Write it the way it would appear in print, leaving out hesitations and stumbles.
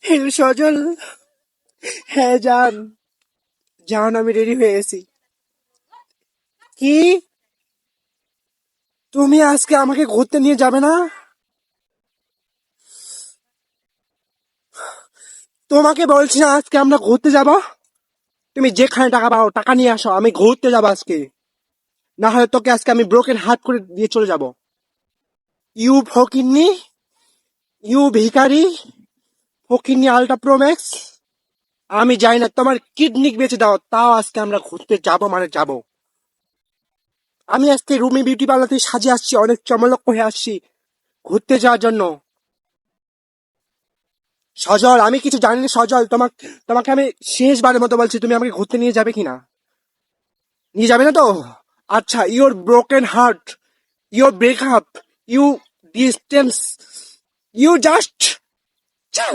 Hello সজল। হ্যাঁ জান, জান আমি রেডি হয়ে গেছি। কি? তুমি আজকে আমাকে ঘুরতে নিয়ে যাবে না? তোমাকে বলছি না আজকে আমরা ঘুরতে যাব? তুমি যেখানে টাকা পাও টাকা নিয়ে আসো, আমি ঘুরতে যাবো আজকে। না হলে তোকে আজকে আমি ব্রোকেন হার্ট করে দিয়ে চলে যাব। ইউ ফকিন্নি, ইউ ভিখারি, ফকিন্নি আলট্রা প্রোম্যাক্স। আমি যাই না, তোমার কিডনি বেঁচে দাও, তাও আজকে আমরা ঘুরতে যাব মানে যাব। আমি আজকে রুমি বিউটি পার্লার থেকে সাজে আসছি, অনেক চমলক হয়ে আসছি ঘুরতে যাওয়ার জন্য। সজল আমি কিছু জানি না সজল, তোমাকে তোমাকে আমি শেষবারের মতো বলছি, তুমি আমাকে ঘুরতে নিয়ে যাবে কিনা? নিয়ে যাবে না তো? আচ্ছা, your broken heart, your breakup, you distance, you just